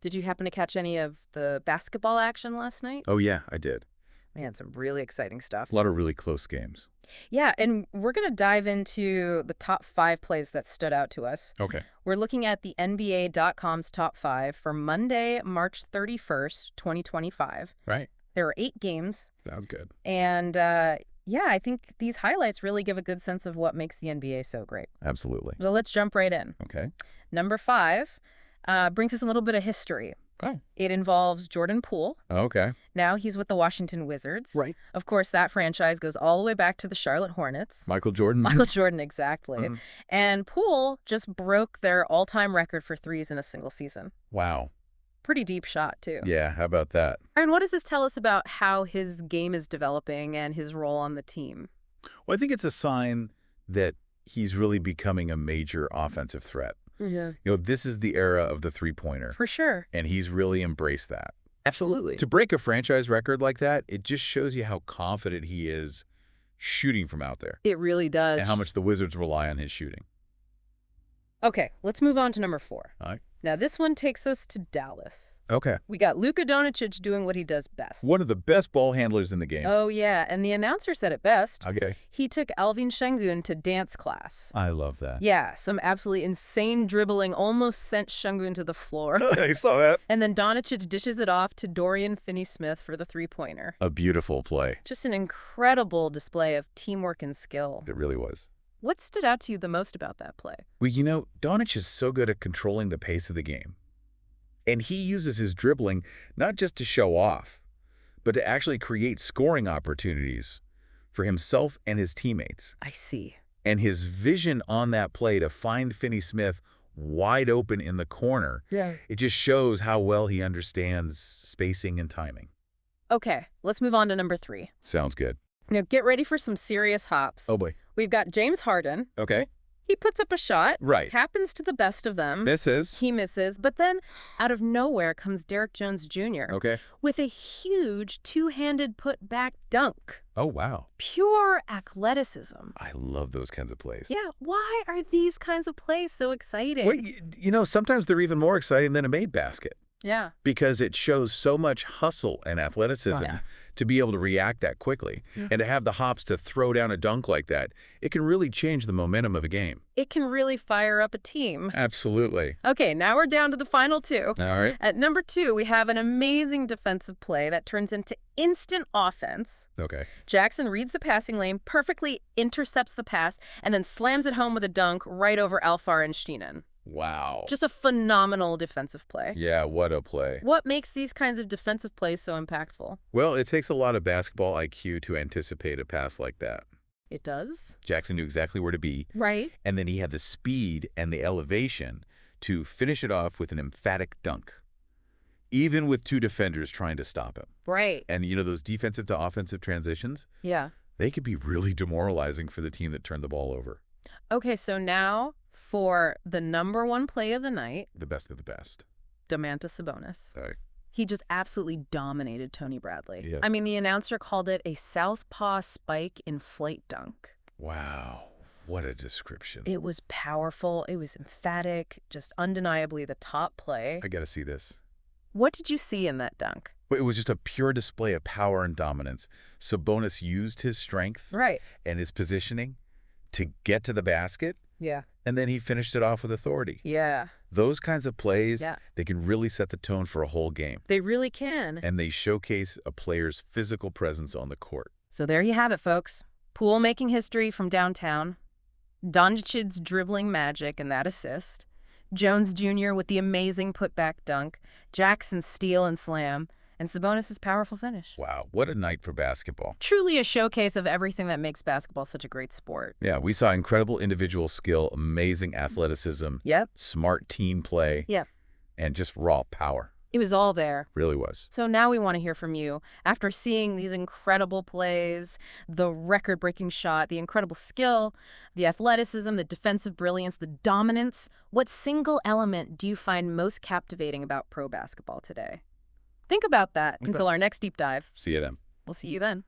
Did you happen to catch any of the basketball action last night? Oh, yeah, I did. Man, some really exciting stuff. A lot of really close games. Yeah, and we're going to dive into the top 5 plays that stood out to us. Okay. We're looking at the NBA.com's top 5 for Monday, March 31st, 2025. Right. There are 8 games. Sounds good. And yeah, I think these highlights really give a good sense of what makes the NBA so great. Absolutely. So let's jump right in. Okay. Number 5 brings us a little bit of history. Right. It involves Jordan Poole. Okay. Now he's with the Washington Wizards. Right. Of course, that franchise goes all the way back to the Charlotte Hornets. Michael Jordan. Michael Jordan, exactly. Mm-hmm. And Poole just broke their all-time record for threes in a single season. Wow. Pretty deep shot, too. Yeah, how about that? I mean, what does this tell us about how his game is developing and his role on the team? Well, I think it's a sign that he's really becoming a major offensive threat. Yeah. You know, this is the era of the three-pointer. For sure. And he's really embraced that. Absolutely. To break a franchise record like that, it just shows you how confident he is shooting from out there. It really does. And how much the Wizards rely on his shooting. Okay, let's move on to number 4. All right. Now, this one takes us to Dallas. Okay. We got Luka Doncic doing what he does best. One of the best ball handlers in the game. Oh, yeah, and the announcer said it best. Okay. He took Alvin Şengün to dance class. I love that. Yeah, some absolutely insane dribbling almost sent Şengün to the floor. I saw that. And then Doncic dishes it off to Dorian Finney-Smith for the three-pointer. A beautiful play. Just an incredible display of teamwork and skill. It really was. What stood out to you the most about that play? Well, you know, Doncic is so good at controlling the pace of the game. And he uses his dribbling not just to show off, but to actually create scoring opportunities for himself and his teammates. I see. And his vision on that play to find Finney-Smith wide open in the corner, it just shows how well he understands spacing and timing. Okay, let's move on to number 3. Sounds good. Now, get ready for some serious hops. Oh, boy. We've got James Harden. Okay. He puts up a shot. Right. Happens to the best of them. Misses. He misses. But then, out of nowhere comes Derrick Jones Jr. Okay. with a huge two-handed put-back dunk. Oh, wow. Pure athleticism. I love those kinds of plays. Yeah, why are these kinds of plays so exciting? Well, you know, sometimes they're even more exciting than a made basket. Yeah. Because it shows so much hustle and athleticism to be able to react that quickly. And to have the hops to throw down a dunk like that, it can really change the momentum of a game. It can really fire up a team. Absolutely. Okay, now we're down to the final 2. All right. At number 2, we have an amazing defensive play that turns into instant offense. Okay. Jackson reads the passing lane, perfectly intercepts the pass, and then slams it home with a dunk right over Alfar and Sheehan. Wow. Just a phenomenal defensive play. Yeah, what a play. What makes these kinds of defensive plays so impactful? Well, it takes a lot of basketball IQ to anticipate a pass like that. It does. Jackson knew exactly where to be. Right. And then he had the speed and the elevation to finish it off with an emphatic dunk, even with 2 defenders trying to stop him. Right. And, you know, those defensive to offensive transitions, Yeah. they could be really demoralizing for the team that turned the ball over. Okay, so now for the number 1 play of the night, The best of the best. Domantas Sabonis. Sorry. He just absolutely dominated Tony Bradley. Yeah. I mean, the announcer called it a southpaw spike in flight dunk. Wow. What a description. It was powerful. It was emphatic. Just undeniably the top play. I got to see this. What did you see in that dunk? It was just a pure display of power and dominance. Sabonis used his strength Right. and his positioning to get to the basket, Yeah. and then he finished it off with authority. Yeah. Those kinds of plays, Yeah. they can really set the tone for a whole game. They really can. And they showcase a player's physical presence on the court. So there you have it, folks. Poole making history from downtown. Doncic's dribbling magic and that assist. Jones Jr. with the amazing putback dunk. Jackson's steal and slam. And Sabonis' powerful finish. Wow, what a night for basketball. Truly a showcase of everything that makes basketball such a great sport. Yeah, we saw incredible individual skill, amazing athleticism, Yep. smart team play, Yep. and just raw power. It was all there. Really was. So now we want to hear from you. After seeing these incredible plays, the record-breaking shot, the incredible skill, the athleticism, the defensive brilliance, the dominance, what single element do you find most captivating about pro basketball today? Think about that until our next deep dive. See you then. We'll see you then.